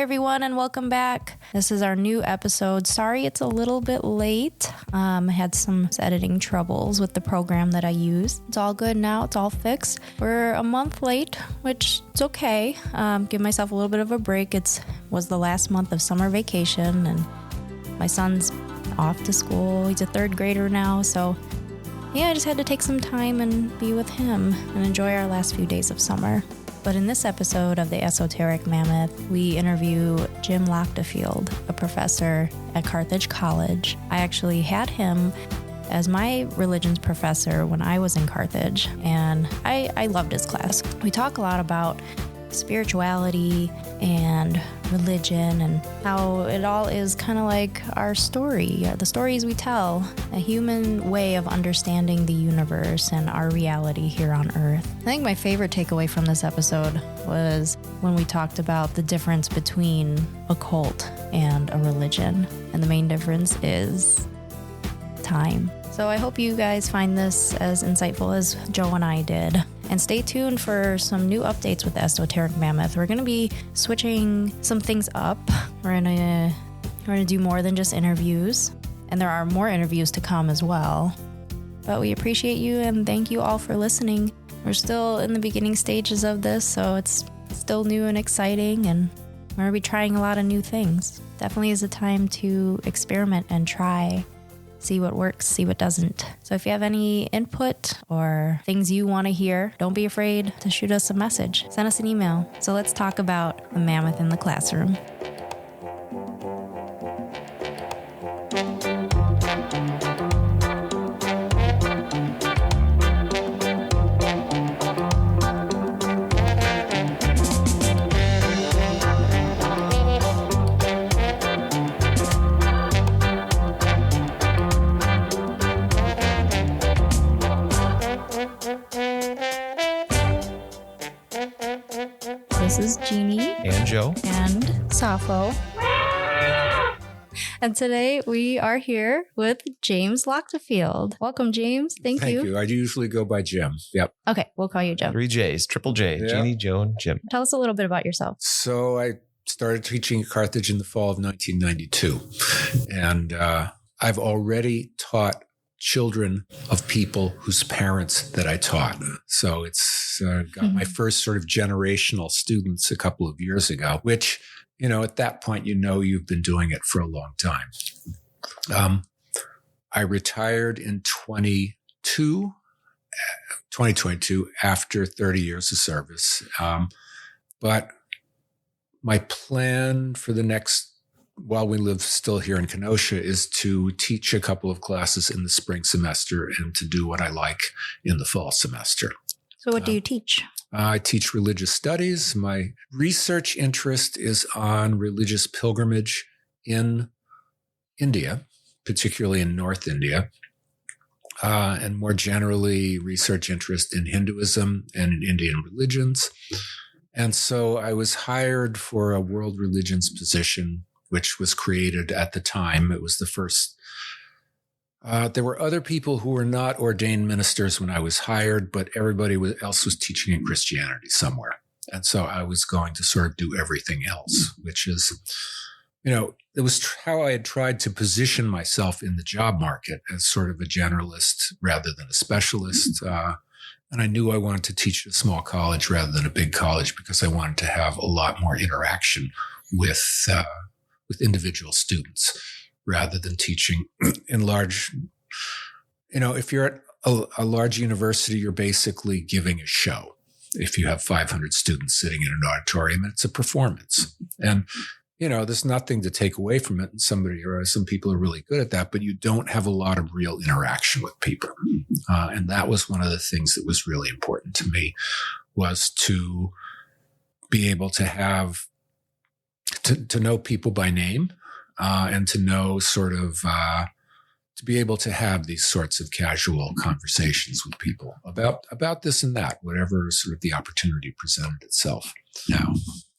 everyone, and welcome back. This is our new episode. Sorry it's a little bit late. I had some editing troubles with the program that I use. It's all good now. It's all fixed. We're a month late, which is okay. Give myself a little bit of a break. Was the last month of summer vacation, and my son's off to school. He's a third grader now, so yeah, I just had to take some time and be with him and enjoy our last few days of summer. But in this episode of The Esoteric Mammoth, we interview Jim Lochtefeld, a professor at Carthage College. I actually had him as my religions professor when I was in Carthage, and I loved his class. We talk a lot about spirituality and religion and how it all is kind of like our story, the stories we tell, a human way of understanding the universe and our reality here on Earth. I think my favorite takeaway from this episode was when we talked about the difference between a cult and a religion. And the main difference is time. So I hope you guys find this as insightful as Joe and I did. And stay tuned for some new updates with the Esoteric Mammoth. We're going to be switching some things up. We're going to do more than just interviews. And there are more interviews to come as well. But we appreciate you and thank you all for listening. We're still in the beginning stages of this, so it's still new and exciting. And we're going to be trying a lot of new things. Definitely is a time to experiment and try. See what works, see what doesn't. So if you have any input or things you want to hear, don't be afraid to shoot us a message. Send us an email. So let's talk about the mammoth in the classroom. This is Jeannie. And Joe. And Sappho. And today we are here with James Lochtefeld. Welcome, James. Thank you. Thank you. I usually go by Jim. Yep. Okay, we'll call you Jim. 3 J's, triple J, Yeah. Jeannie, Joe, and Jim. Tell us a little bit about yourself. So I started teaching at Carthage in the fall of 1992. And I've already taught children of people whose parents that I taught. So it's got my first sort of generational students a couple of years ago, which, at that point, you've been doing it for a long time. I retired in 2022 after 30 years of service. But my plan for the next, while we live still here in Kenosha, is to teach a couple of classes in the spring semester and to do what I like in the fall semester. So what do you teach? I teach religious studies. My research interest is on religious pilgrimage in India, particularly in North India, and more generally research interest in Hinduism and in Indian religions. And so I was hired for a world religions position, which was created at the time. It was the first. There were other people who were not ordained ministers when I was hired, but everybody else was teaching in Christianity somewhere. And so I was going to sort of do everything else, which is, it was how I had tried to position myself in the job market as sort of a generalist rather than a specialist. And I knew I wanted to teach at a small college rather than a big college because I wanted to have a lot more interaction with individual students rather than teaching in large, if you're at a large university, you're basically giving a show. If you have 500 students sitting in an auditorium, and it's a performance. And, there's nothing to take away from it. And some people are really good at that, but you don't have a lot of real interaction with people. And that was one of the things that was really important to me, was to be able to have to know people by name, and to know sort of, to be able to have these sorts of casual conversations with people about this and that, whatever sort of the opportunity presented itself now.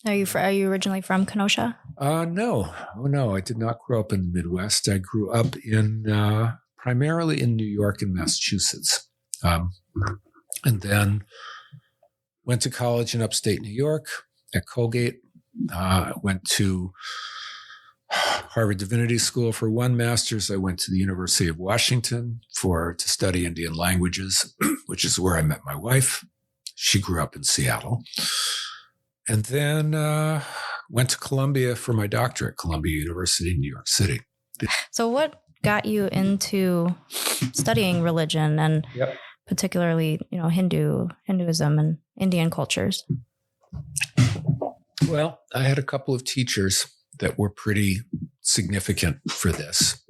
Are you originally from Kenosha? No. Oh, no. I did not grow up in the Midwest. I grew up primarily in New York and Massachusetts. And then went to college in upstate New York at Colgate, I went to Harvard Divinity School for one master's. I went to the University of Washington to study Indian languages, which is where I met my wife. She grew up in Seattle. And then went to Columbia for my doctorate, Columbia University in New York City. So what got you into studying religion and particularly, Hinduism and Indian cultures? Well, I had a couple of teachers that were pretty significant for this.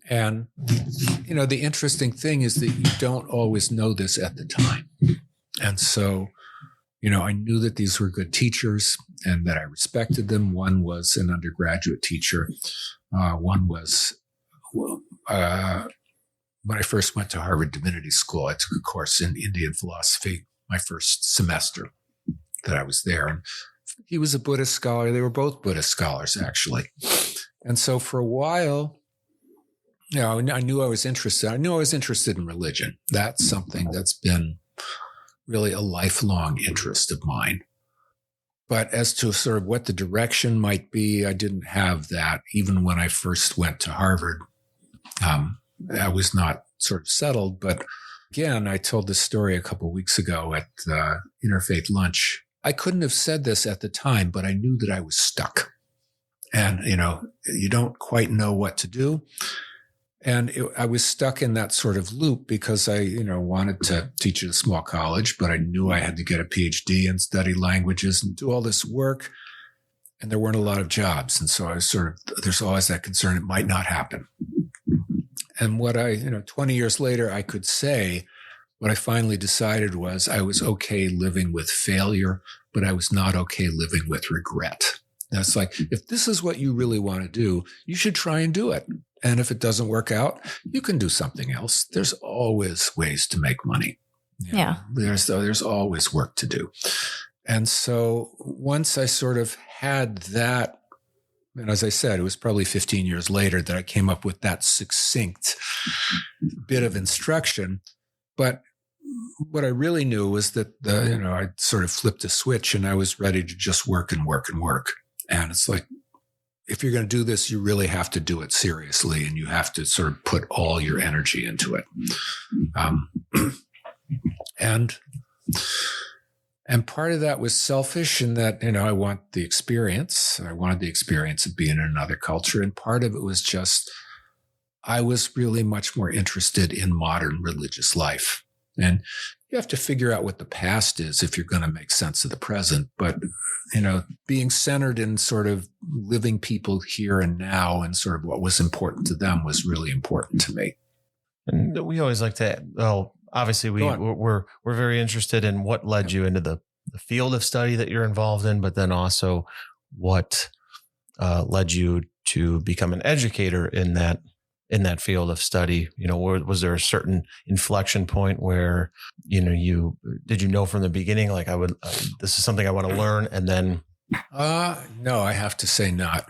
And, the interesting thing is that you don't always know this at the time. And so, I knew that these were good teachers and that I respected them. One was an undergraduate teacher. One was, when I first went to Harvard Divinity School, I took a course in Indian philosophy my first semester that I was there. And he was a Buddhist scholar. They were both Buddhist scholars, actually. And so for a while, I knew I was interested. I knew I was interested in religion. That's something that's been really a lifelong interest of mine. But as to sort of what the direction might be, I didn't have that. Even when I first went to Harvard, I was not sort of settled. But again, I told this story a couple of weeks ago at Interfaith Lunch. I couldn't have said this at the time, but I knew that I was stuck. And, you don't quite know what to do. And I was stuck in that sort of loop because I, wanted to teach at a small college, but I knew I had to get a PhD and study languages and do all this work. And there weren't a lot of jobs. And so I was there's always that concern it might not happen. And 20 years later, I could say what I finally decided was I was okay living with failure, but I was not okay living with regret. And it's like, if this is what you really want to do, you should try and do it. And if it doesn't work out, you can do something else. There's always ways to make money. There's always work to do. And so once I sort of had that, and as I said, it was probably 15 years later that I came up with that succinct bit of instruction. But what I really knew was that I sort of flipped a switch and I was ready to just work and work and work. And it's like, if you're going to do this, you really have to do it seriously and you have to sort of put all your energy into it. And part of that was selfish in that, I want the experience. I wanted the experience of being in another culture. And part of it was just, I was really much more interested in modern religious life. And you have to figure out what the past is if you're going to make sense of the present. But, being centered in sort of living people here and now and sort of what was important to them was really important to me. And we always like to, obviously we're very interested in what led you into the field of study that you're involved in, but then also what led you to become an educator in that field of study. Was there a certain inflection point where, did you know from the beginning, like this is something I want to learn? And then, no, I have to say not.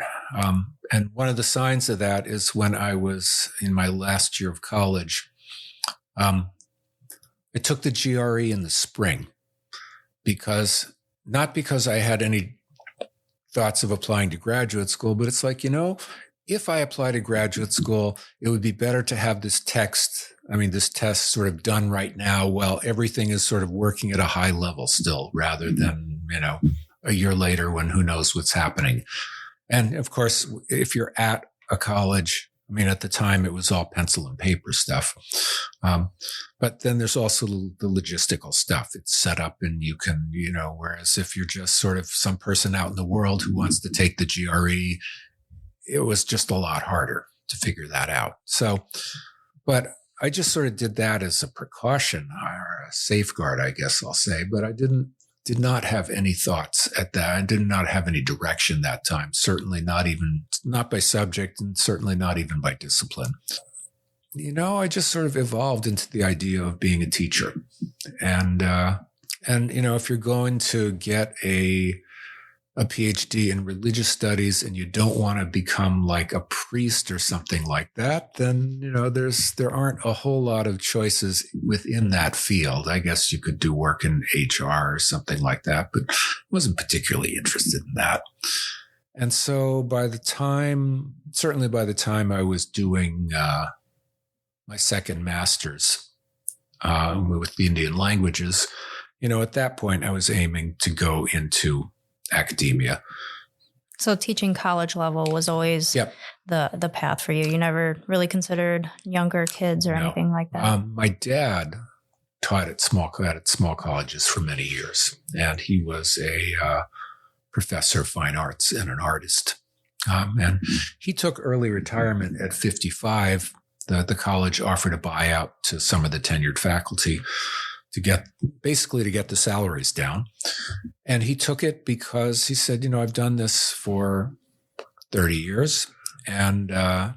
And one of the signs of that is when I was in my last year of college, I took the GRE in the spring not because I had any thoughts of applying to graduate school, but it's like, if I apply to graduate school, it would be better to have this test sort of done right now while everything is sort of working at a high level still, rather than, a year later when who knows what's happening. And of course, if you're at a college, at the time it was all pencil and paper stuff. But then there's also the logistical stuff. It's set up and you can, whereas if you're just sort of some person out in the world who wants to take the GRE, it was just a lot harder to figure that out. So, but I just sort of did that as a precaution or a safeguard, I guess I'll say, but I did not have any thoughts at that. I did not have any direction that time, certainly not by subject and certainly not even by discipline. I just sort of evolved into the idea of being a teacher. And if you're going to get a a PhD in religious studies and you don't want to become like a priest or something like that, then, there aren't a whole lot of choices within that field. I guess you could do work in HR or something like that, but I wasn't particularly interested in that. And so certainly by the time I was doing my second master's with the Indian languages, at that point I was aiming to go into academia. So teaching college level was always the path for you. You never really considered younger kids or anything like that? My dad taught at small colleges for many years, and he was a professor of fine arts and an artist. And he took early retirement at 55. The college offered a buyout to some of the tenured faculty to get the salaries down. And he took it because he said, I've done this for 30 years and I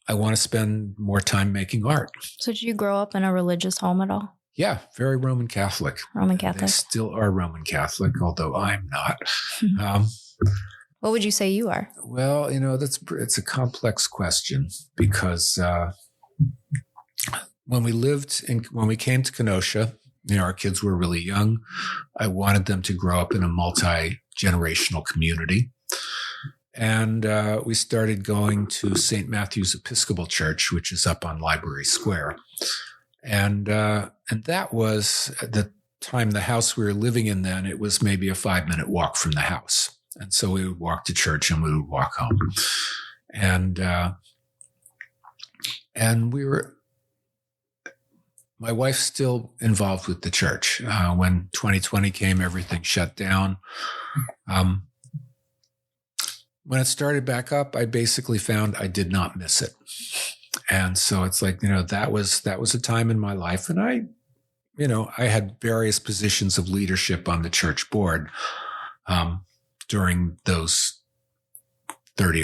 want to spend more time making art. So did you grow up in a religious home at all? Yeah, very Roman Catholic. Roman Catholic. They still are Roman Catholic, although I'm not. What would you say you are? Well, it's a complex question because when we came to Kenosha, our kids were really young. I wanted them to grow up in a multi-generational community. And we started going to St. Matthew's Episcopal Church, which is up on Library Square. And that was, at the time, the house we were living in then, it was maybe a 5-minute walk from the house. And so we would walk to church and we would walk home. And my wife's still involved with the church. When 2020 came, everything shut down. When it started back up, I basically found I did not miss it. And so it's like, that was a time in my life. And I had various positions of leadership on the church board during those 30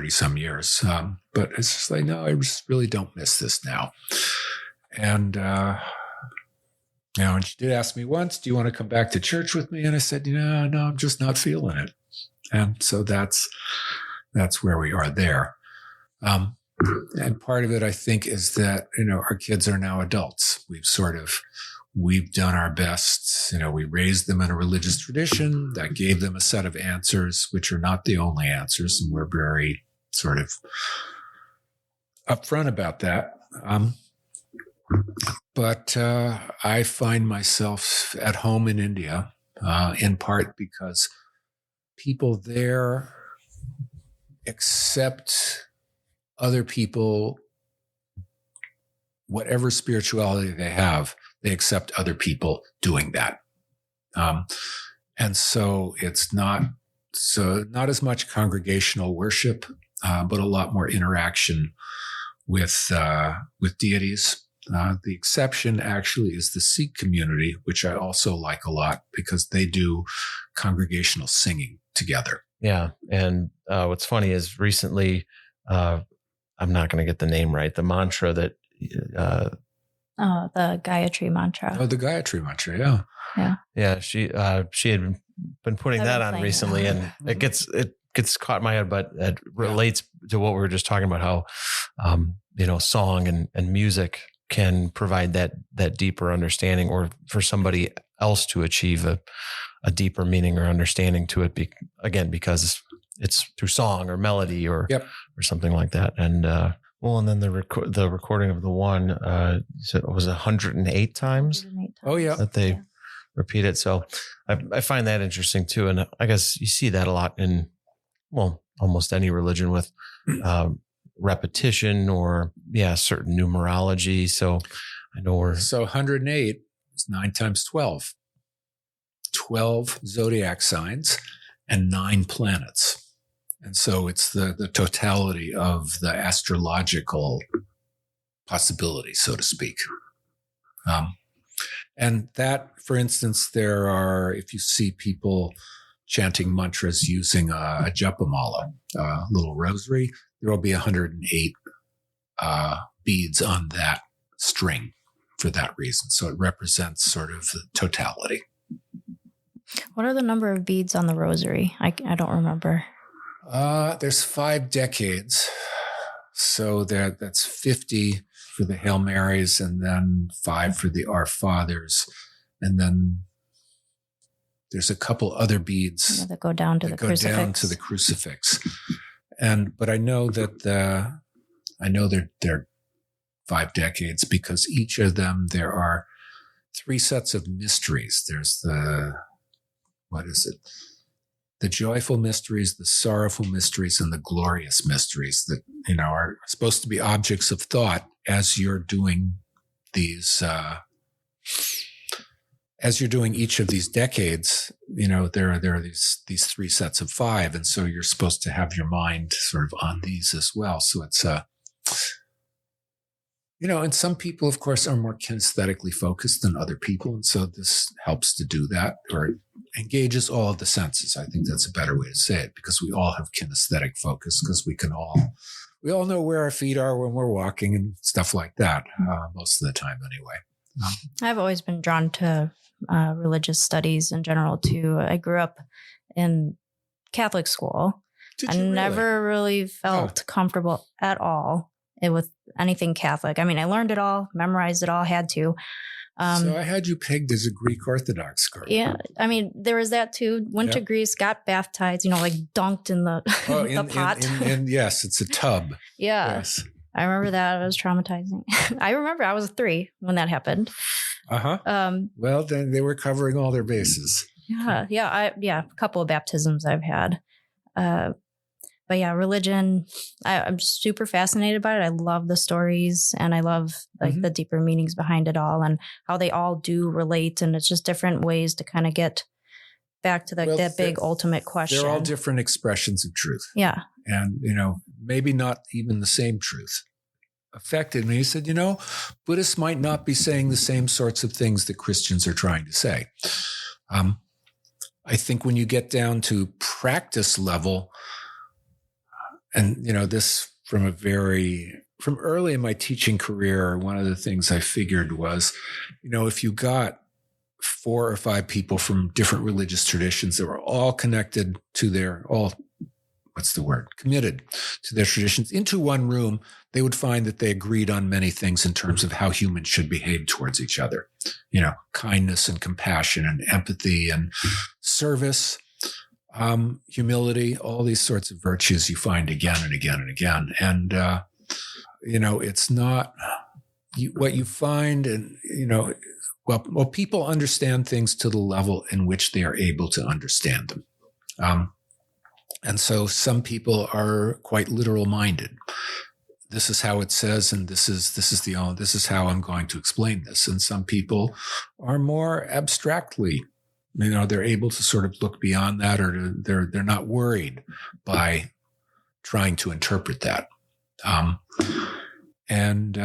some years. But it's just like, no, I just really don't miss this now. And, and she did ask me once, do you want to come back to church with me? And I said, no, I'm just not feeling it. And so that's where we are there. And part of it, I think, is that, our kids are now adults. We've done our best. We raised them in a religious tradition that gave them a set of answers, which are not the only answers. And we're very sort of upfront about that. But I find myself at home in India, in part because people there accept other people, whatever spirituality they have, they accept other people doing that. And so it's not as much congregational worship, but a lot more interaction with deities. The exception actually is the Sikh community, which I also like a lot because they do congregational singing together. Yeah. And what's funny is recently, I'm not going to get the name right, the mantra that... the Gayatri mantra. Oh, the Gayatri mantra, yeah. Yeah. Yeah, she had been putting that on recently, and it gets caught in my head, but it relates to what we were just talking about, how, song and music can provide that deeper understanding, or for somebody else to achieve a deeper meaning or understanding to it, because it's through song or melody or something like that. And and then the recording of the one so it was 108 times. 108 times. Oh yeah, that they repeat it. So I find that interesting too, and I guess you see that a lot in almost any religion with repetition or certain numerology. So I know so 108 is 9 times 12. 12 zodiac signs and 9 planets. And so it's the totality of the astrological possibility, so to speak. And that, for instance, if you see people chanting mantras using a japamala, a little rosary, there will be 108 beads on that string for that reason. So it represents sort of the totality. What are the number of beads on the rosary? I don't remember. There's 5 decades. So that's 50 for the Hail Marys, and then 5 for the Our Fathers. And then there's a couple other beads that go down to the crucifix. But I know that they're 5 decades, because each of them, there are 3 sets of mysteries. There's the joyful mysteries, the sorrowful mysteries, and the glorious mysteries that, are supposed to be objects of thought as you're doing these, as you're doing each of these decades. There are these 3 sets of 5. And so you're supposed to have your mind sort of on these as well. So it's, and some people, of course, are more kinesthetically focused than other people. And so this helps to do that, or it engages all of the senses. I think that's a better way to say it, because we all have kinesthetic focus, because we all know where our feet are when we're walking and stuff like that, most of the time anyway. I've always been drawn to religious studies in general, too. I grew up in Catholic school. Did you really? Never really felt comfortable at all with anything Catholic. I mean, I learned it all, memorized it all, had to. So I had you pegged as a Greek Orthodox girl. Yeah. I mean, there was that too. Went to Greece, got baptized, like dunked in the, the pot. Yes, it's a tub. Yeah. Yes. I remember that. It was traumatizing. I remember I was 3 when that happened. Well, then they were covering all their bases. Yeah. A couple of baptisms I've had. But yeah, religion, I'm super fascinated by it. I love the stories, and I love the deeper meanings behind it all, and how they all do relate. And it's just different ways to kind of get back to that big ultimate question. They're all different expressions of truth. Yeah. And, maybe not even the same truth. Affected me. He said, Buddhists might not be saying the same sorts of things that Christians are trying to say. I think when you get down to practice level, and, this from early in my teaching career, one of the things I figured was, if you got 4 or 5 people from different religious traditions that were all committed to their traditions into one room, they would find that they agreed on many things in terms of how humans should behave towards each other. Kindness and compassion and empathy and service. Humility, all these sorts of virtues you find again and again and again. And, it's not what you find. And, people understand things to the level in which they are able to understand them. And so some people are quite literal minded. This is how it says, and this is how I'm going to explain this. And some people are more abstractly, they're able to sort of look beyond that, or they're not worried by trying to interpret that. And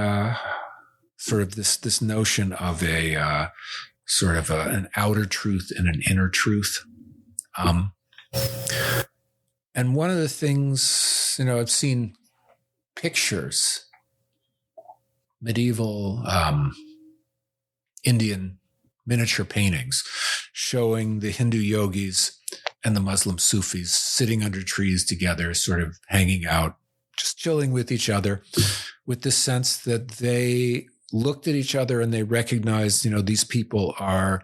sort of this notion of a sort of an outer truth and an inner truth. And one of the things, I've seen pictures, medieval Indian miniature paintings showing the Hindu yogis and the Muslim Sufis sitting under trees together, sort of hanging out, just chilling with each other, with the sense that they looked at each other and they recognized, these people are,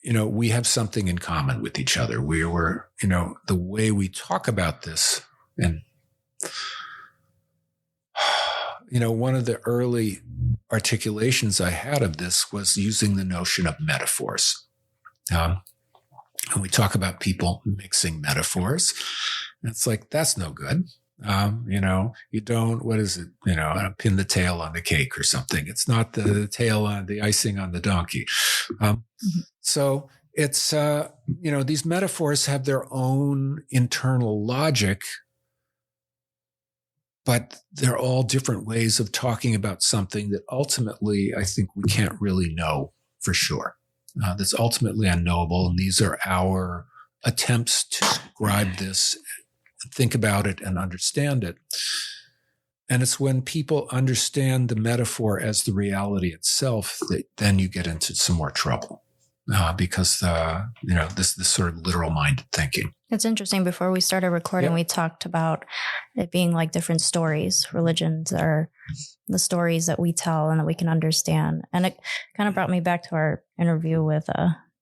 we have something in common with each other. We were, the way we talk about this, and one of the early articulations I had of this was using the notion of metaphors. And we talk about people mixing metaphors. And it's like, that's no good. You don't, what is it? Pin the tail on the cake or something. It's not the tail on the icing on the donkey. So it's, these metaphors have their own internal logic, but they're all different ways of talking about something that ultimately I think we can't really know for sure. That's ultimately unknowable. And these are our attempts to describe this, think about it, and understand it. And it's when people understand the metaphor as the reality itself that then you get into some more trouble. because this sort of literal minded thinking. It's interesting. Before we started recording, we talked about it being like different stories. Religions are the stories that we tell and that we can understand. And it kind of brought me back to our interview with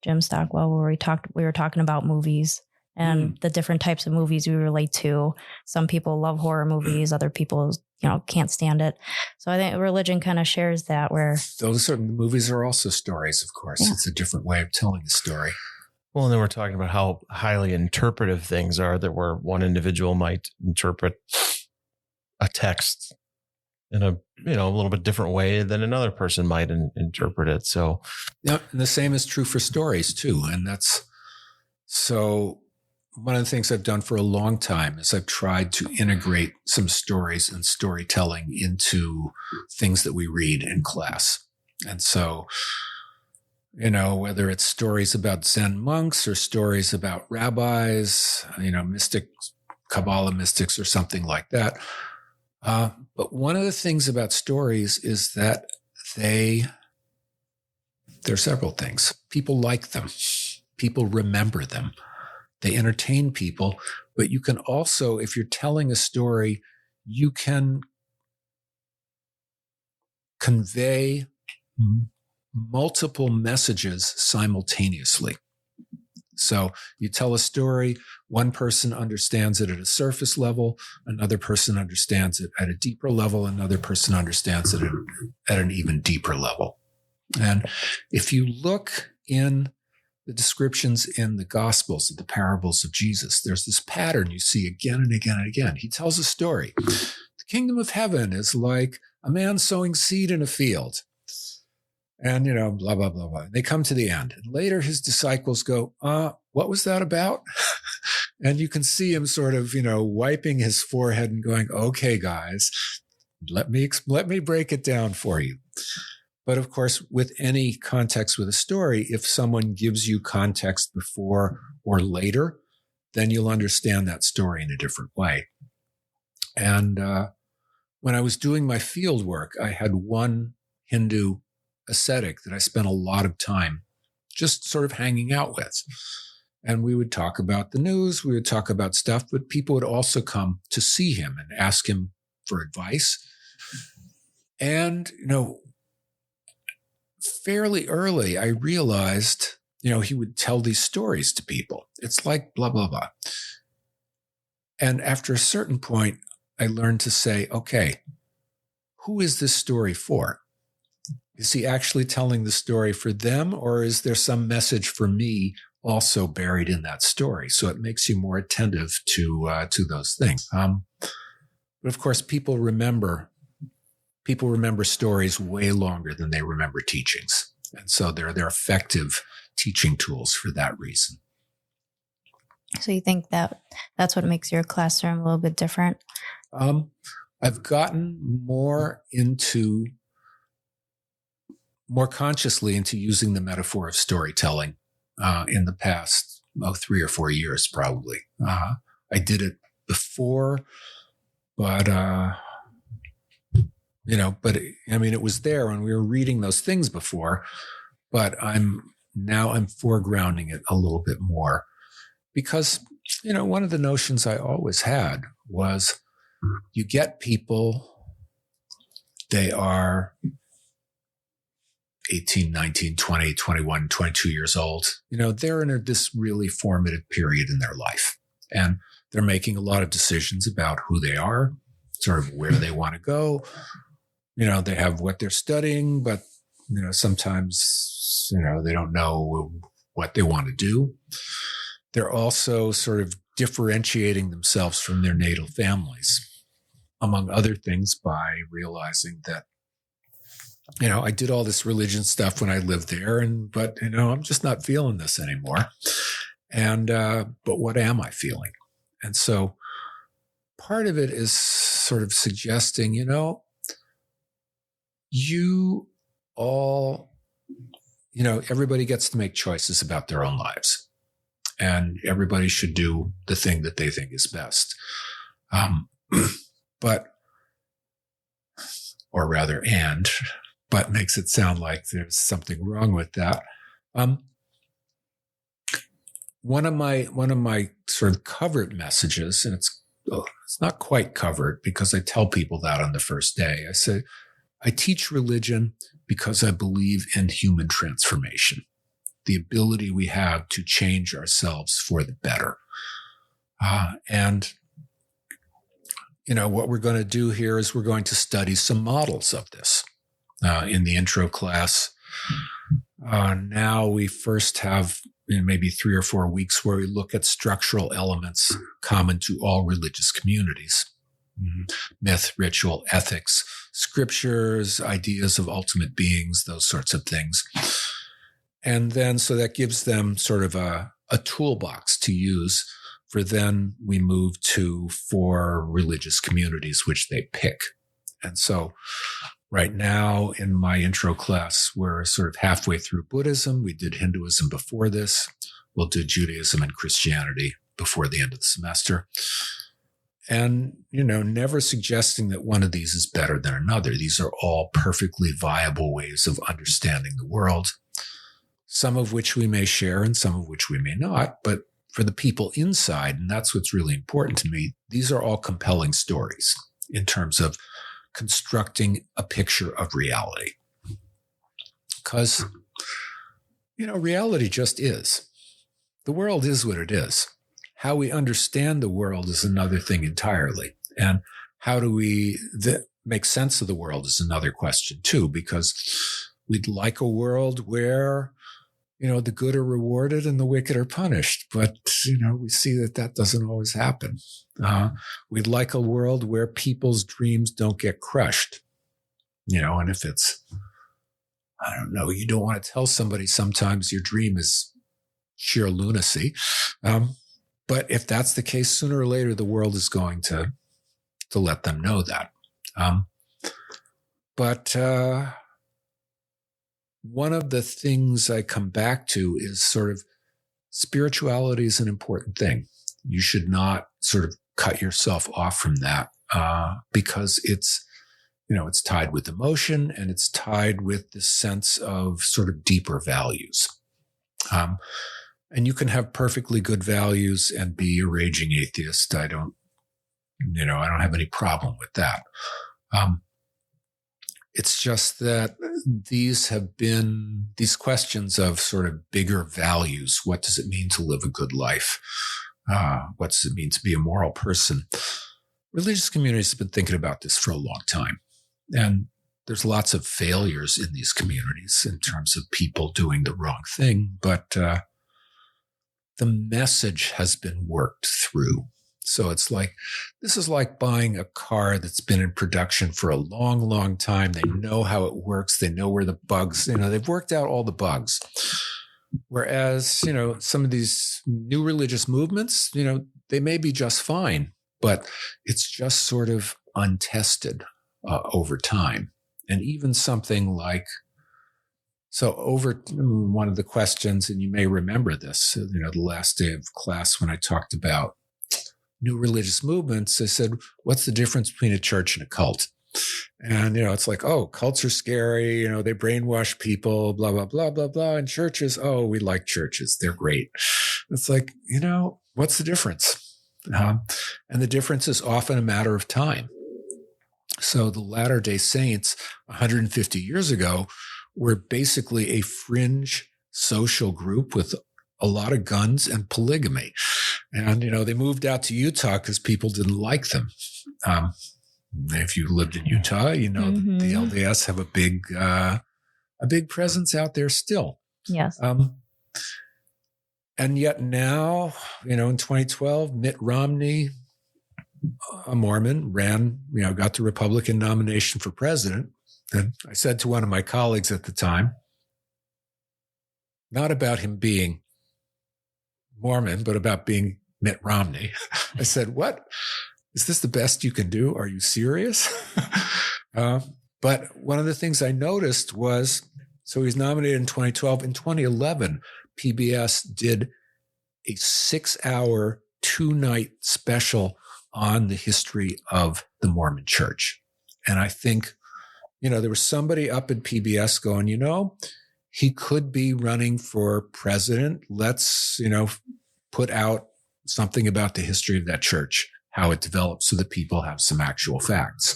Jim Stockwell, where we were talking about movies and the different types of movies we relate to. Some people love horror movies, other people, can't stand it. So I think religion kind of shares that, where those certain movies are also stories, of course. Yeah. It's a different way of telling the story. Well, and then we're talking about how highly interpretive things are, that where one individual might interpret a text in a little bit different way than another person might interpret it. So, yeah, and the same is true for stories too. And that's so. One of the things I've done for a long time is I've tried to integrate some stories and storytelling into things that we read in class. And so, whether it's stories about Zen monks or stories about rabbis, mystics, Kabbalah mystics or something like that. But one of the things about stories is that there are several things. People like them. People remember them. They entertain people, but you can also, if you're telling a story, you can convey multiple messages simultaneously. So you tell a story, one person understands it at a surface level, another person understands it at a deeper level, another person understands it at an even deeper level. And if you look in the descriptions in the Gospels of the parables of Jesus, there's this pattern you see again and again and again. He tells a story. The kingdom of heaven is like a man sowing seed in a field. And, blah, blah, blah, blah. They come to the end. And later his disciples go, what was that about? And you can see him sort of, wiping his forehead and going, okay, guys, let me break it down for you. But of course, with any context with a story, if someone gives you context before or later, then you'll understand that story in a different way. And when I was doing my field work, I had one Hindu ascetic that I spent a lot of time just sort of hanging out with. And we would talk about the news, we would talk about stuff, but people would also come to see him and ask him for advice. And, fairly early, I realized, he would tell these stories to people. It's like blah, blah, blah. And after a certain point, I learned to say, okay, who is this story for? Is he actually telling the story for them, or is there some message for me also buried in that story? So it makes you more attentive to those things. But of course, people remember stories way longer than they remember teachings. And so they're effective teaching tools for that reason. So you think that's what makes your classroom a little bit different? I've gotten more consciously into using the metaphor of storytelling in the past 3 or 4 years, probably. I did it before, but it was there when we were reading those things before, but I'm foregrounding it a little bit more because, one of the notions I always had was you get people, they are 18, 19, 20, 21, 22 years old. They're in this really formative period in their life, and they're making a lot of decisions about who they are, sort of where they want to go. They have what they're studying, but, sometimes, they don't know what they want to do. They're also sort of differentiating themselves from their natal families, among other things, by realizing that, I did all this religion stuff when I lived there, but I'm just not feeling this anymore. And, but what am I feeling? And so part of it is sort of suggesting, you all, everybody gets to make choices about their own lives, and everybody should do the thing that they think is best. But makes it sound like there's something wrong with that. one of my sort of covert messages, and it's not quite covert because I tell people that on the first day. I say, I teach religion because I believe in human transformation, the ability we have to change ourselves for the better. And what we're going to do here is we're going to study some models of this in the intro class. Now we first have maybe 3 or 4 weeks where we look at structural elements common to all religious communities. Myth, ritual, ethics, scriptures, ideas of ultimate beings, those sorts of things. And then, so that gives them sort of a toolbox to use for then we move to 4 religious communities, which they pick. And so right now in my intro class, we're sort of halfway through Buddhism. We did Hinduism before this. We'll do Judaism and Christianity before the end of the semester. And, never suggesting that one of these is better than another. These are all perfectly viable ways of understanding the world, some of which we may share and some of which we may not. But for the people inside, and that's what's really important to me, these are all compelling stories in terms of constructing a picture of reality. Because, reality just is. The world is what it is. How we understand the world is another thing entirely. And how do we make sense of the world is another question too, because we'd like a world where, the good are rewarded and the wicked are punished. But, we see that doesn't always happen. We'd like a world where people's dreams don't get crushed. And if it's, I don't know, you don't want to tell somebody sometimes your dream is sheer lunacy. But if that's the case, sooner or later, the world is going to let them know that. But one of the things I come back to is sort of spirituality is an important thing. You should not sort of cut yourself off from that because it's tied with emotion and it's tied with this sense of sort of deeper values. And you can have perfectly good values and be a raging atheist. I don't have any problem with that. It's just that these questions of sort of bigger values. What does it mean to live a good life? What does it mean to be a moral person? Religious communities have been thinking about this for a long time. And there's lots of failures in these communities in terms of people doing the wrong thing. But the message has been worked through. So it's like, this is like buying a car that's been in production for a long, long time. They know how it works. They know where the bugs, they've worked out all the bugs. Whereas, some of these new religious movements, they may be just fine, but it's just sort of untested over time. And even something like, over one of the questions, and you may remember this, the last day of class when I talked about new religious movements, I said, what's the difference between a church and a cult? And, it's like, oh, cults are scary. They brainwash people, blah, blah, blah, blah, blah. And churches, oh, we like churches. They're great. It's like, what's the difference? And the difference is often a matter of time. So the Latter-day Saints 150 years ago were basically a fringe social group with a lot of guns and polygamy. And, they moved out to Utah because people didn't like them. If you lived in Utah, that the LDS have a big presence out there still. Yes. And yet now, in 2012, Mitt Romney, a Mormon, got the Republican nomination for president. And I said to one of my colleagues at the time, not about him being Mormon, but about being Mitt Romney. I said, what? Is this the best you can do? Are you serious? But one of the things I noticed was, so he's nominated in 2012. In 2011, PBS did a 6-hour, 2-night special on the history of the Mormon Church. And I think, there was somebody up at PBS going, he could be running for president. Let's, put out something about the history of that church, how it developed, so that people have some actual facts.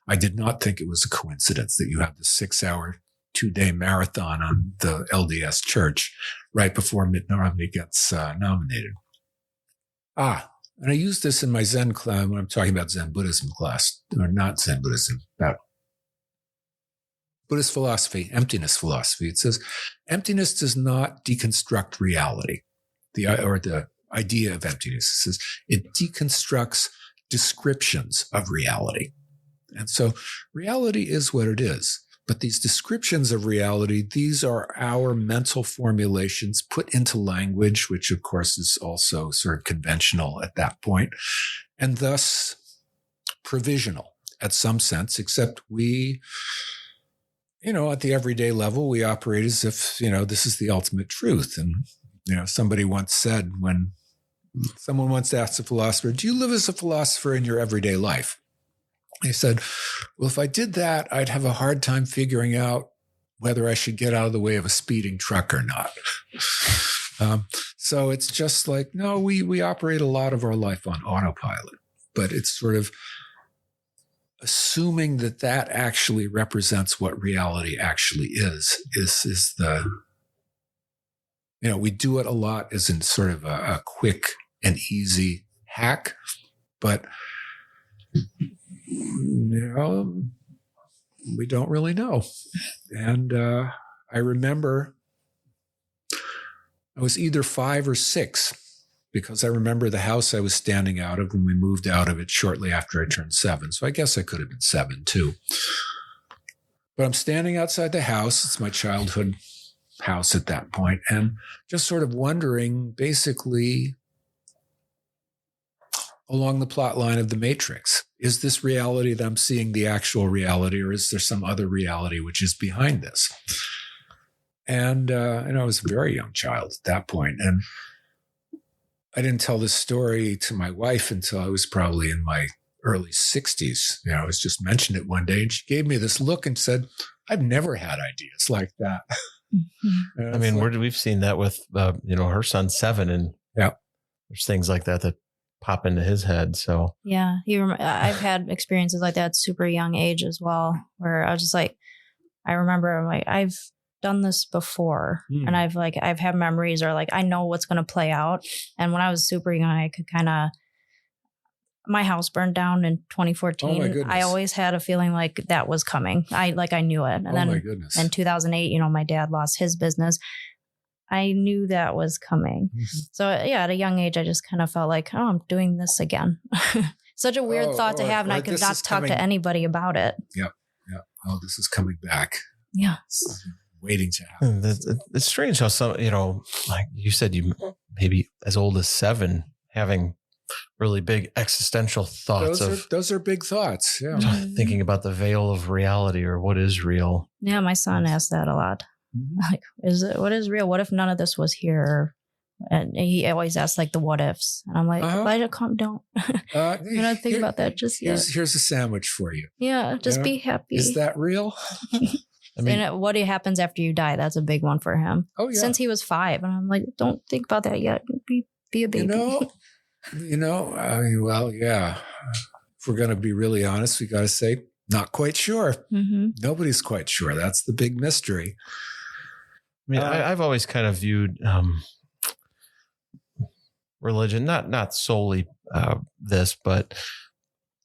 I did not think it was a coincidence that you have the 6-hour, 2-day marathon on the LDS church right before Mitt Romney gets nominated. And I use this in my Zen class when I'm talking about Zen Buddhism class, or not Zen Buddhism, about Buddhist philosophy, emptiness philosophy. It says, emptiness does not deconstruct reality, the idea of emptiness. It says it deconstructs descriptions of reality. And so reality is what it is. But these descriptions of reality, these are our mental formulations put into language, which of course is also sort of conventional at that point, and thus provisional at some sense, except we, at the everyday level, we operate as if, this is the ultimate truth. And, somebody once said, when someone once asked a philosopher, do you live as a philosopher in your everyday life? He said, well, if I did that, I'd have a hard time figuring out whether I should get out of the way of a speeding truck or not. So it's just like, no, we operate a lot of our life on autopilot, but it's sort of assuming that actually represents what reality actually is the, we do it a lot as in sort of a quick and easy hack, but we don't really know. And I remember I was either 5 or 6, because I remember the house I was standing out of when we moved out of it shortly after I turned 7. So I guess I could have been 7 too. But I'm standing outside the house. It's my childhood house at that point, and just sort of wondering, basically, along the plot line of The Matrix, is this reality that I'm seeing the actual reality, or is there some other reality which is behind this? And I was a very young child at that point, and I didn't tell this story to my wife until I was probably in my early 60s. I was just mentioned it one day, and she gave me this look and said, I've never had ideas like that. I mean, we've seen that with, her son's 7, and there's things like that pop into his head. So yeah, I've had experiences like that at super young age as well, where I was just like, I remember I've done this before, and I've had memories, or I know what's going to play out. And when I was super young, I could my house burned down in 2014. Oh my goodness. I always had a feeling like that was coming. I knew it. And then my goodness. In 2008, my dad lost his business. I knew that was coming. Mm-hmm. So at a young age, I just kind of felt like, I'm doing this again. Such a weird thought to have, and I could not talk to anybody about it. Yeah. Oh, this is coming back. Yeah. Waiting to happen. It's strange how some, like you said, you maybe as old as 7 having really big existential thoughts. Those are big thoughts. Yeah. Thinking about the veil of reality, or what is real. Yeah. My son asks that a lot. Mm-hmm. What is real? What if none of this was here? And he always asks the what ifs. And I'm like, don't you're not thinking about that just yet. Here's a sandwich for you. Yeah. Just be happy. Is that real? And what what happens after you die? That's a big one for him. Oh yeah. Since he was 5. And I'm like, don't think about that yet. Be a baby. Well, yeah. If we're going to be really honest, we got to say, not quite sure. Mm-hmm. Nobody's quite sure. That's the big mystery. I mean, I've always kind of viewed religion, not solely this, but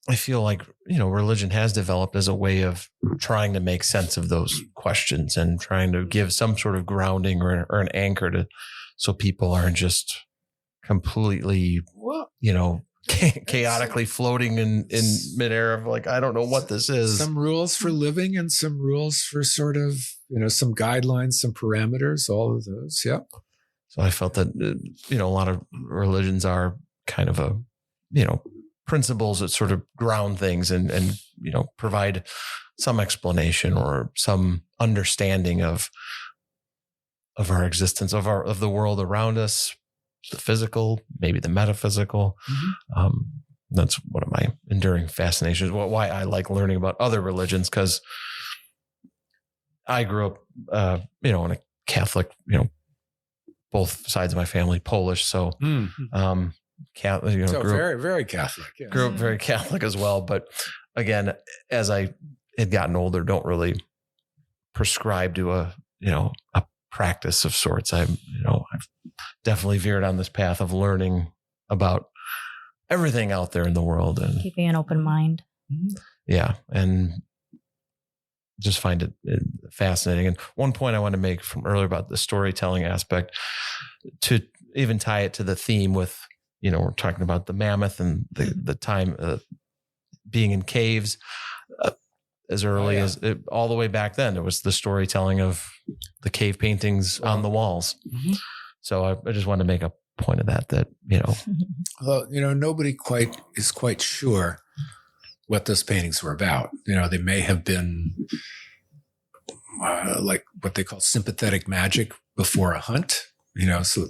I feel like, religion has developed as a way of trying to make sense of those questions and trying to give some sort of grounding or an anchor so people aren't just completely, chaotically floating in midair of I don't know what this is. Some rules for living and some rules for sort of, some guidelines, some parameters, all of those. Yeah. So I felt that, a lot of religions are kind of principles that sort of ground things and provide some explanation or some understanding of our existence, of the world around us, the physical, maybe the metaphysical. Mm-hmm. That's one of my enduring fascinations. Why I like learning about other religions, because I grew up, in a Catholic, both sides of my family Polish. So, Catholic, so very, very Catholic. Yes. Grew up very Catholic as well. But again, as I had gotten older, don't really prescribe to a practice of sorts. I've definitely veered on this path of learning about everything out there in the world and keeping an open mind. Yeah. And just find it fascinating. And one point I want to make from earlier about the storytelling aspect, to even tie it to the theme with, we're talking about the mammoth and the time being in caves as early as all the way back then. It was the storytelling of the cave paintings on the walls. Mm-hmm. So I just wanted to make a point of that. Well, nobody is quite sure what those paintings were about. They may have been like what they call sympathetic magic before a hunt, so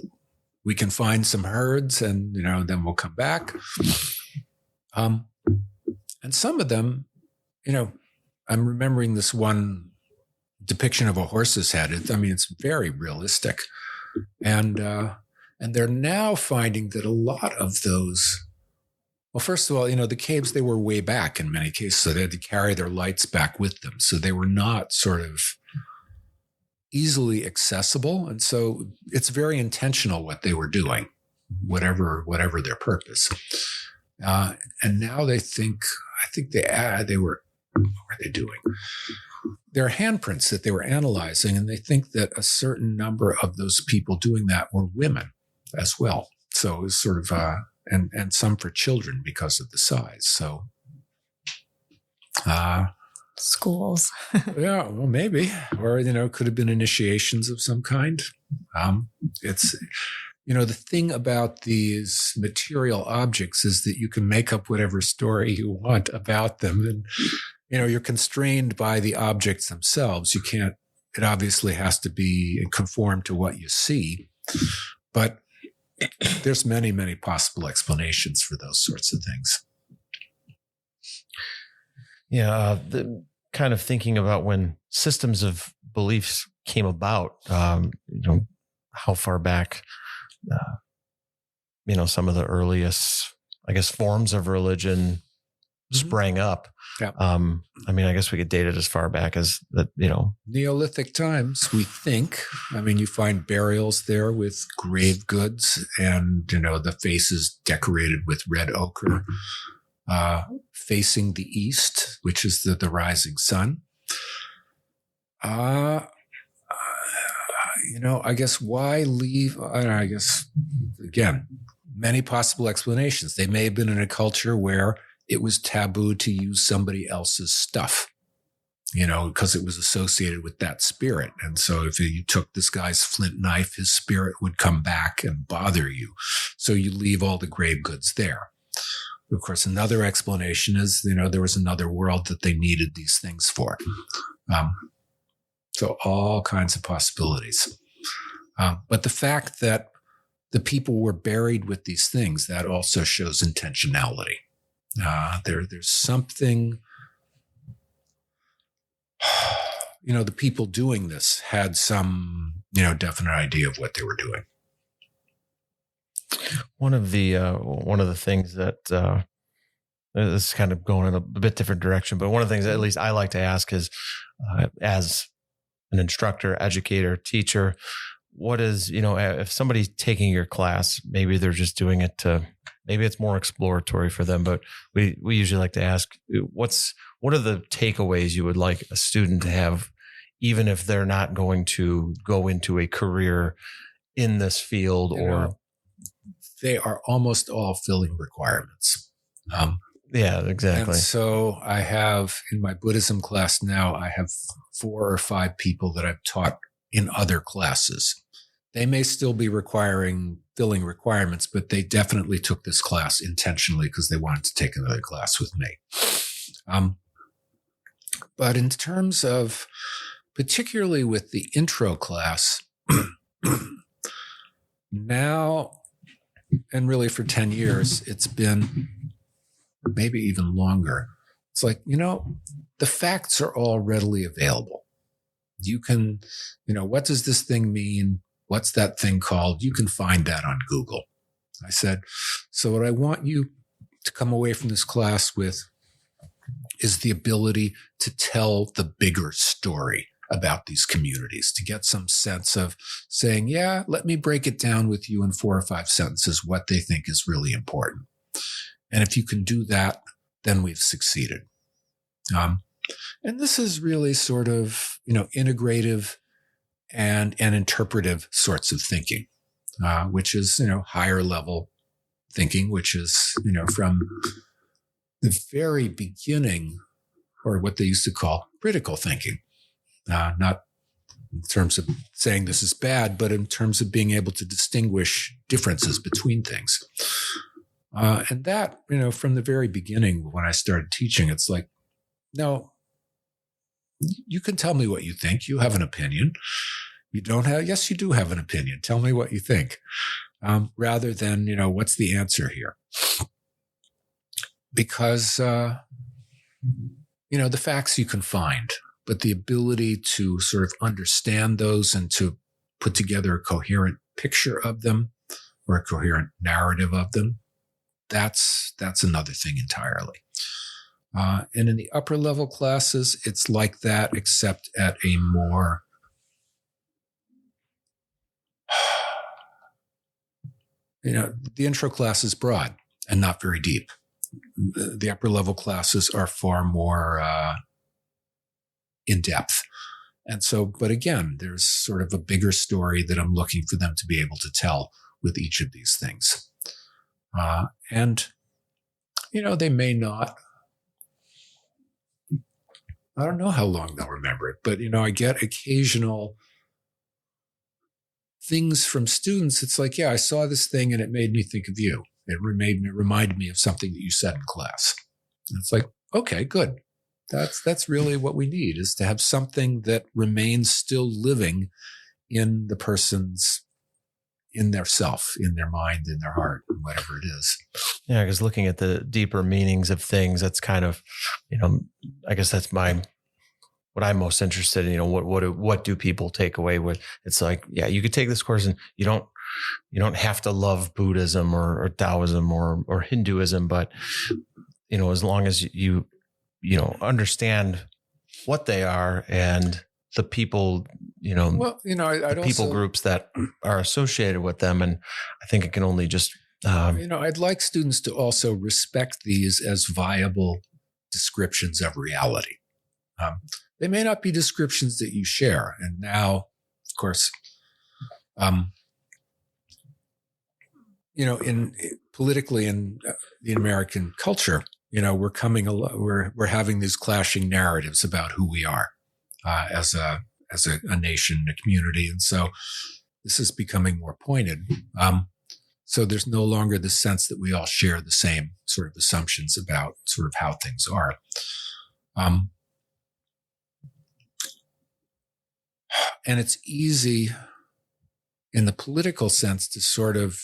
we can find some herds and, then we'll come back. And some of them, I'm remembering this one depiction of a horse's head. It's very realistic. And they're now finding that a lot of those, well, first of all, the caves, they were way back in many cases, so they had to carry their lights back with them. So they were not sort of easily accessible. And so it's very intentional what they were doing, whatever their purpose. And now I think they were, what were they doing? There are handprints that they were analyzing, and they think that a certain number of those people doing that were women as well. So it was sort of, and some for children because of the size. So, schools. Yeah, well, maybe, or, could have been initiations of some kind. It's, the thing about these material objects is that you can make up whatever story you want about them. And, you're constrained by the objects themselves. You can't, it obviously has to be conform to what you see, but there's many, many possible explanations for those sorts of things. Yeah. Kind of thinking about when systems of beliefs came about, how far back, some of the earliest, I guess, forms of religion sprang up. Yeah. I guess we could date it as far back as that, Neolithic times, we think. You find burials there with grave goods and, the faces decorated with red ochre, facing the east, which is the rising sun. I guess why leave? I guess, again, many possible explanations. They may have been in a culture where it was taboo to use somebody else's stuff, because it was associated with that spirit. And so if you took this guy's flint knife, his spirit would come back and bother you. So you leave all the grave goods there. Of course, another explanation is, there was another world that they needed these things for. So all kinds of possibilities. But the fact that the people were buried with these things, that also shows intentionality. There's something, the people doing this had some, definite idea of what they were doing. One of the things that, this is kind of going in a bit different direction, but one of the things that at least I like to ask is, as an instructor, educator, teacher, what is, if somebody's taking your class, maybe they're just doing it maybe it's more exploratory for them, but we usually like to ask, what are the takeaways you would like a student to have, even if they're not going to go into a career in this field they are almost all filling requirements. Yeah, exactly. And so I have, in my Buddhism class now, I have 4 or 5 people that I've taught in other classes. They may still be filling requirements, but they definitely took this class intentionally because they wanted to take another class with me. But in terms of, particularly with the intro class, now, and really for 10 years, it's been maybe even longer. It's like, the facts are all readily available. You can, what does this thing mean? What's that thing called? You can find that on Google. I said, so what I want you to come away from this class with is the ability to tell the bigger story about these communities, to get some sense of saying, yeah, let me break it down with you in 4 or 5 sentences, what they think is really important. And if you can do that, then we've succeeded. And this is really sort of, integrative and interpretive sorts of thinking, which is, higher level thinking, which is, from the very beginning, or what they used to call critical thinking. Not in terms of saying this is bad, but in terms of being able to distinguish differences between things. And that, from the very beginning, when I started teaching, it's like, no, you can tell me what you think. You have an opinion. You don't have, yes, you do have an opinion. Tell me what you think. Rather than, what's the answer here? Because, the facts you can find, but the ability to sort of understand those and to put together a coherent picture of them or a coherent narrative of them, that's another thing entirely. And in the upper level classes, it's like that, except at a more the intro class is broad and not very deep. The upper level classes are far more in depth. And so, but again, there's sort of a bigger story that I'm looking for them to be able to tell with each of these things. And, they may not, I don't know how long they'll remember it, but, I get occasional things from students. It's like, yeah, I saw this thing and it made me think of you. It reminded me of something that you said in class. And it's like, okay, good. That's really what we need, is to have something that remains still living in the person's, in their self, in their mind, in their heart, whatever it is. Yeah, because looking at the deeper meanings of things, that's kind of, I guess that's what I'm most interested in. What do people take away with? It's like, yeah, you could take this course and you don't have to love Buddhism or Taoism or Hinduism, but as long as you understand what they are and the people, the people groups that are associated with them. And I think it can only just, I'd like students to also respect these as viable descriptions of reality. They may not be descriptions that you share. And now, of course, politically in the American culture, we're having these clashing narratives about who we are as a nation, a community, and so this is becoming more pointed. So there's no longer the sense that we all share the same sort of assumptions about sort of how things are. And it's easy in the political sense to sort of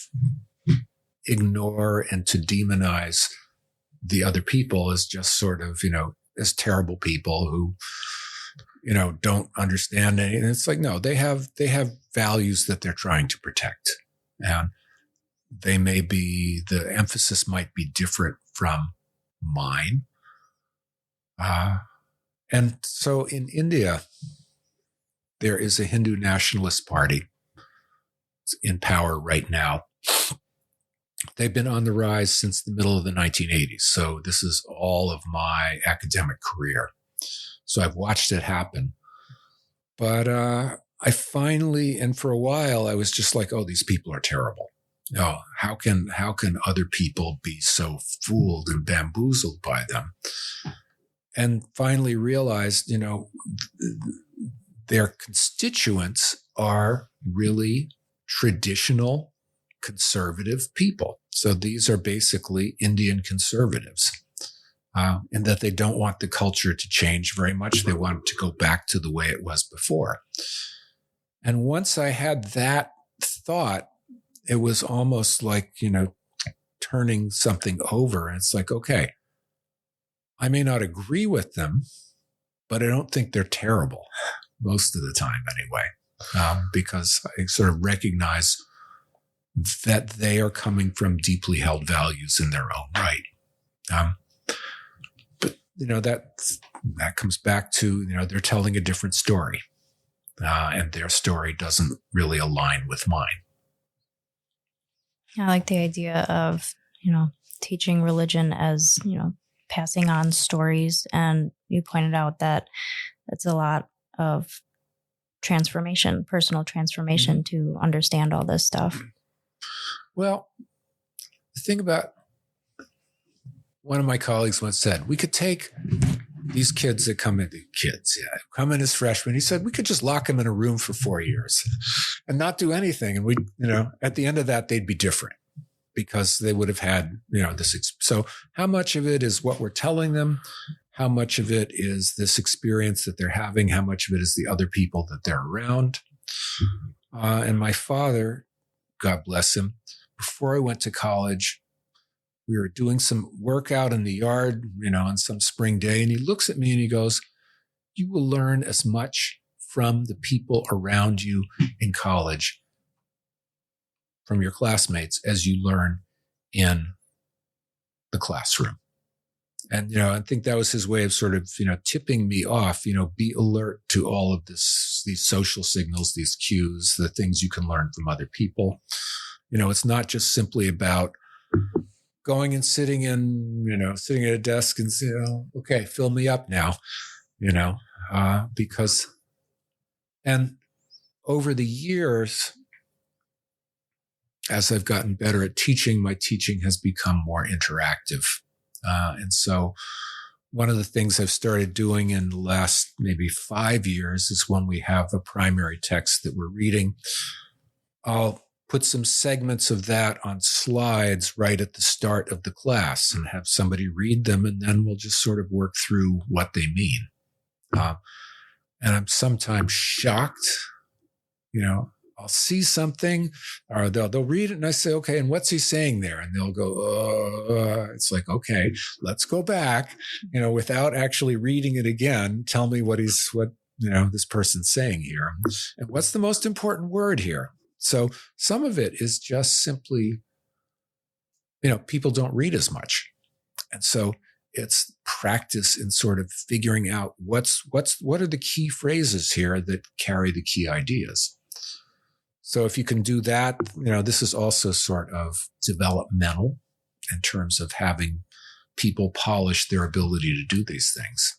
ignore and to demonize the other people as just sort of, as terrible people who, don't understand anything. It's like, no, they have values that they're trying to protect. And they may be, the emphasis might be different from mine. And so in India, there is a Hindu nationalist party in power right now. They've been on the rise since the middle of the 1980s. So this is all of my academic career. So I've watched it happen. But I finally, and for a while, I was just like, oh, these people are terrible. Oh, how can other people be so fooled and bamboozled by them? And finally realized, their constituents are really traditional conservative people. So these are basically Indian conservatives, and that they don't want the culture to change very much. They want it to go back to the way it was before. And once I had that thought, it was almost like, turning something over. And it's like, okay, I may not agree with them, but I don't think they're terrible most of the time anyway. because I sort of recognize that they are coming from deeply held values in their own right. But that comes back to, they're telling a different story, and their story doesn't really align with mine. I like the idea of, teaching religion as, passing on stories. And you pointed out that it's a lot of transformation, personal transformation to understand all this stuff. Well, the thing about, one of my colleagues once said, we could take these kids that come in as freshmen. He said, we could just lock them in a room for 4 years and not do anything. And at the end of that, they'd be different because they would have had, this. So how much of it is what we're telling them? How much of it is this experience that they're having? How much of it is the other people that they're around? And my father, God bless him, before I went to college, we were doing some work out in the yard, on some spring day. And he looks at me and he goes, you will learn as much from the people around you in college, from your classmates, as you learn in the classroom. And, I think that was his way of sort of, tipping me off, be alert to all of these social signals, these cues, the things you can learn from other people. It's not just simply about going and sitting at a desk and say, okay, fill me up now, because, and over the years, as I've gotten better at teaching, my teaching has become more interactive. And so one of the things I've started doing in the last maybe 5 years is when we have a primary text that we're reading, I'll put some segments of that on slides right at the start of the class and have somebody read them, and then we'll just sort of work through what they mean. And I'm sometimes shocked, I'll see something, or they'll read it, and I say, okay, and what's he saying there? And they'll go, it's like, okay, let's go back, without actually reading it again. Tell me what this person's saying here. And what's the most important word here? So some of it is just simply, people don't read as much. And so it's practice in sort of figuring out what are the key phrases here that carry the key ideas. So if you can do that, this is also sort of developmental in terms of having people polish their ability to do these things,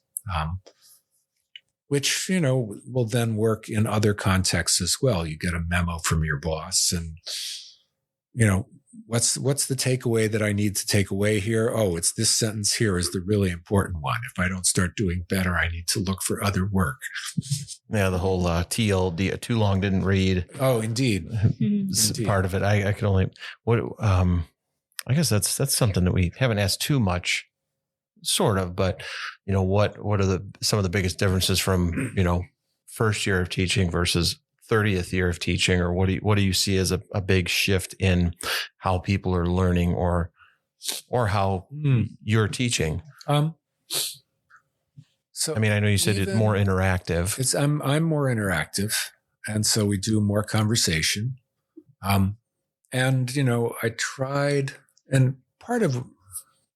which, will then work in other contexts as well. You get a memo from your boss and, what's the takeaway that I need to take away here? Oh, it's this sentence here is the really important one. If I don't start doing better, I need to look for other work. Yeah, the whole TLD, too long didn't read. Oh, indeed. Part of it. I could only, I guess that's something that we haven't asked too much, sort of, but what are some of the biggest differences from, first year of teaching versus 30th year of teaching, or what do you see as a big shift in how people are learning or how you're teaching? So I know you said it's more interactive. I'm more interactive, and so we do more conversation. And I tried, and part of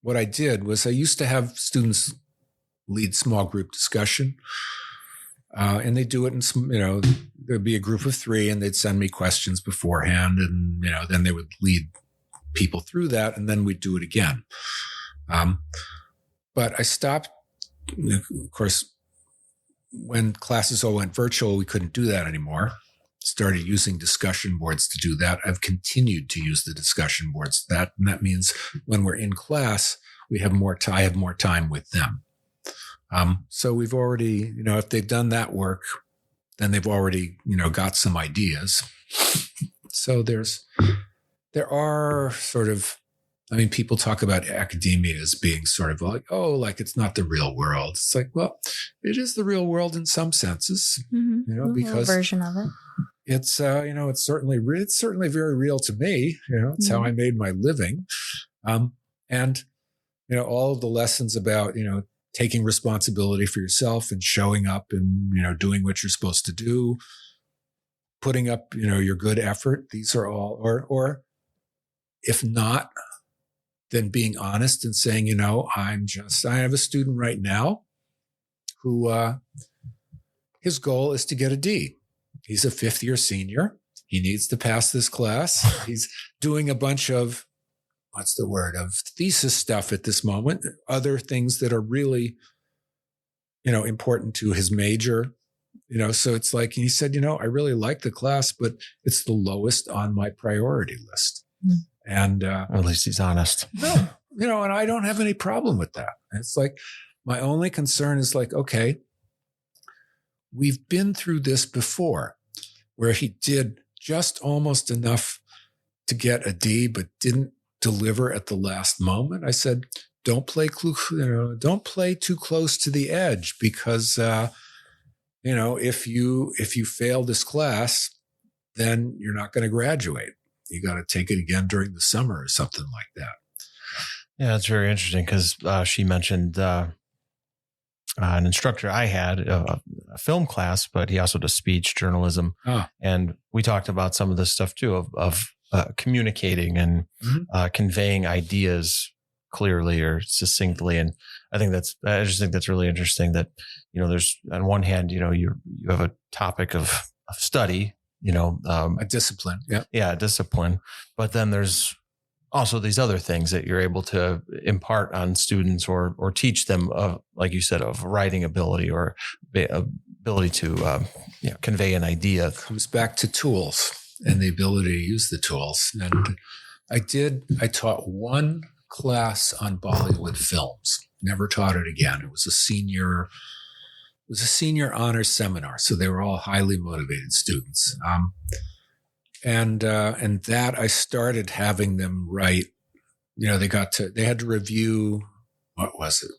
what I did was I used to have students lead small group discussion. And they do it in, there'd be a group of 3 and they'd send me questions beforehand, and, then they would lead people through that, and then we'd do it again. But I stopped, of course, when classes all went virtual, we couldn't do that anymore. Started using discussion boards to do that. I've continued to use the discussion boards. And that means when we're in class, I have more time with them. So we've already, if they've done that work, then they've already, got some ideas. So there are sort of, people talk about academia as being sort of like, like it's not the real world. It's like, well, it is the real world in some senses, because a version of it. It's, it's certainly very real to me. It's how I made my living. And, all of the lessons about, taking responsibility for yourself and showing up and, doing what you're supposed to do. putting up, your good effort. These are all, or if not, then being honest and saying, I have a student right now who, his goal is to get a D. He's a 5th-year senior. He needs to pass this class. He's doing a bunch of, of thesis stuff at this moment, other things that are really, important to his major. So it's like, he said, I really like the class, but it's the lowest on my priority list. And at least he's honest. No, and I don't have any problem with that. It's like, my only concern is like, okay, we've been through this before where he did just almost enough to get a D, but didn't deliver at the last moment. I said, don't play too close to the edge, because, if you fail this class, then you're not going to graduate. You got to take it again during the summer or something like that. Yeah, that's very interesting, because she mentioned an instructor I had, a film class, but he also does speech, journalism. And we talked about some of this stuff too, of communicating and conveying ideas clearly or succinctly. And I just think that's really interesting that, there's on one hand, you have a topic of study, a discipline. Yeah. Yeah. Discipline. But then there's also these other things that you're able to impart on students or teach them, like you said, of writing ability or ability to convey an idea. It comes back to tools and the ability to use the tools. And I taught one class on Bollywood films, never taught it again. It was a senior honors seminar. So they were all highly motivated students. And that I started having them write, they had to review, what was it?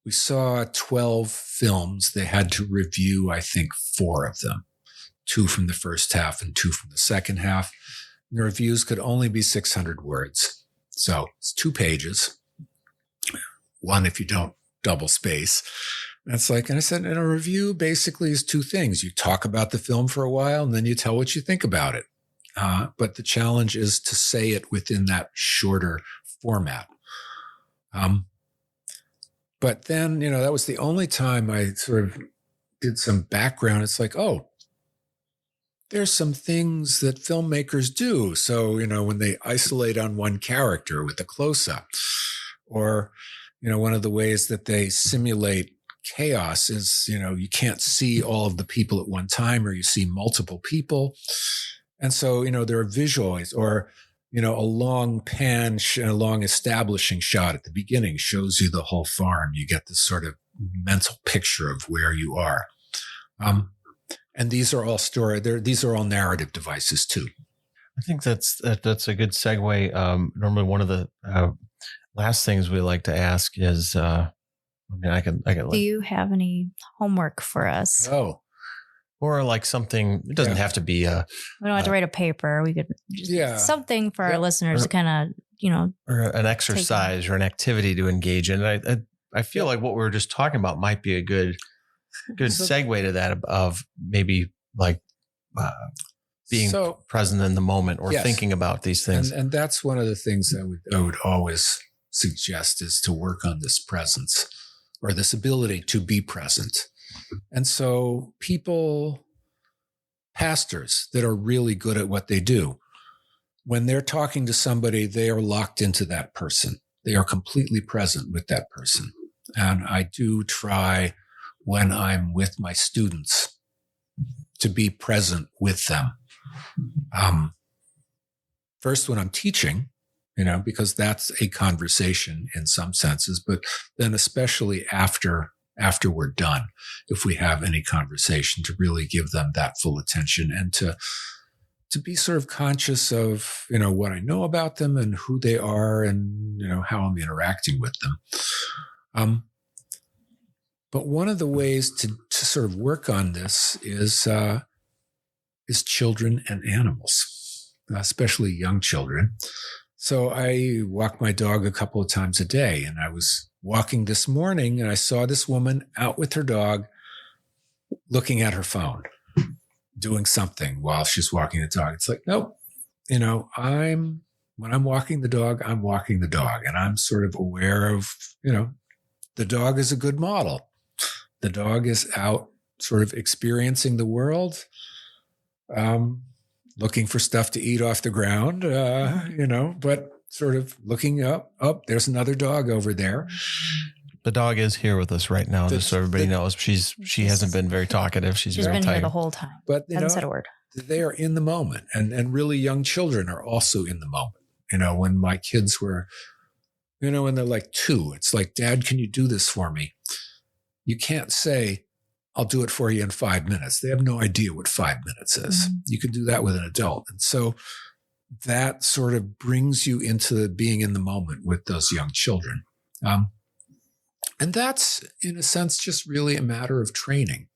We saw 12 films. They had to review, I think, 4 of them, 2 from the first half and 2 from the second half. And the reviews could only be 600 words. So it's 2 pages. 1 if you don't double space. That's like, and I said, and a review basically is 2 things. You talk about the film for a while and then you tell what you think about it. But the challenge is to say it within that shorter format. But then, that was the only time I sort of did some background. It's like, oh, there's some things that filmmakers do. So, when they isolate on one character with a close-up, or, one of the ways that they simulate chaos is, you can't see all of the people at one time, or you see multiple people. And so, there are visuals, or, a long pan, a long establishing shot at the beginning shows you the whole farm. You get this sort of mental picture of where you are. And these are all these are all narrative devices too. I think that's a good segue. Normally one of the last things we like to ask is, I can. Do you have any homework for us? Oh, or like something. It doesn't have to be we don't have to write a paper. We could just something for our listeners to kind of, or an exercise or an activity to engage in. I feel like what we were just talking about might be a good segue to that, of maybe like being present in the moment, or thinking about these things. And that's one of the things that I would always suggest, is to work on this presence, or this ability to be present. And so pastors that are really good at what they do, when they're talking to somebody, they are locked into that person. They are completely present with that person. And I do try, when I'm with my students, to be present with them. First, when I'm teaching, because that's a conversation in some senses, but then especially after we're done, if we have any conversation, to really give them that full attention, and to be sort of conscious of, what I know about them and who they are, and, how I'm interacting with them. But one of the ways to sort of work on this is children and animals, especially young children. So I walk my dog a couple of times a day, and I was walking this morning and I saw this woman out with her dog looking at her phone. doing something while she's walking the dog. It's like, nope, when I'm walking the dog, I'm walking the dog, and I'm sort of aware of, the dog is a good model. The dog is out sort of experiencing the world, looking for stuff to eat off the ground, but sort of looking up, there's another dog over there. The dog is here with us right now, just so everybody knows. She hasn't been very talkative. She's very been tired. Here the whole time. But hasn't said a word. They are in the moment, and really young children are also in the moment. When my kids were, when they're like 2, it's like, Dad, can you do this for me? You can't say, I'll do it for you in 5 minutes. They have no idea what 5 minutes is. Mm-hmm. You can do that with an adult. And so that sort of brings you into being in the moment with those young children. And that's, in a sense, just really a matter of training.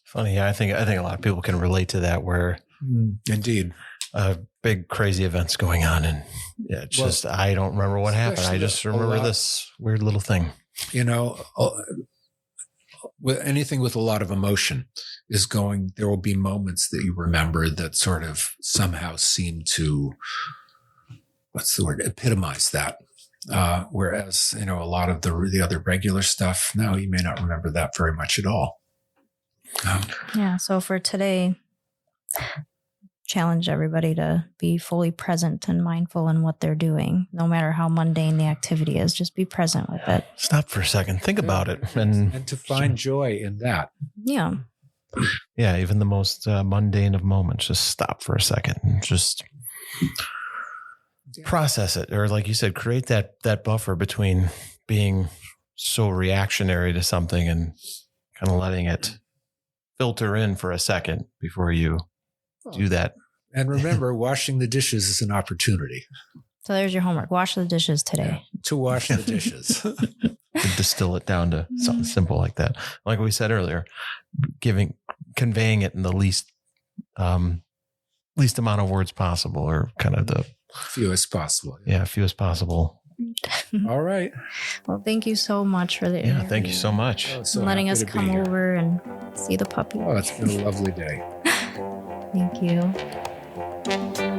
Funny. Yeah, I think a lot of people can relate to that, where indeed, big crazy events going on, and it's I don't remember what happened. I just remember this weird little thing. With anything with a lot of emotion there will be moments that you remember that sort of somehow seem to, epitomize that. Whereas, a lot of the other regular stuff, no, you may not remember that very much at all. So for today, challenge everybody to be fully present and mindful in what they're doing, no matter how mundane the activity is. Just be present with it. Stop for a second, think about it, and to find joy in that. Yeah, even the most mundane of moments. Just stop for a second and just process it, or like you said, create that buffer between being so reactionary to something and kind of letting it filter in for a second before you do that. And remember, washing the dishes is an opportunity. So there's your homework. Wash the dishes today. To wash the dishes. Distill it down to something simple like that. Like we said earlier, conveying it in the least amount of words possible, or kind of the fewest possible. Yeah, fewest possible. All right. Well, thank you so much for the interview. Thank you so much. So letting us come over and see the puppy. Oh, it's been a lovely day. Thank you.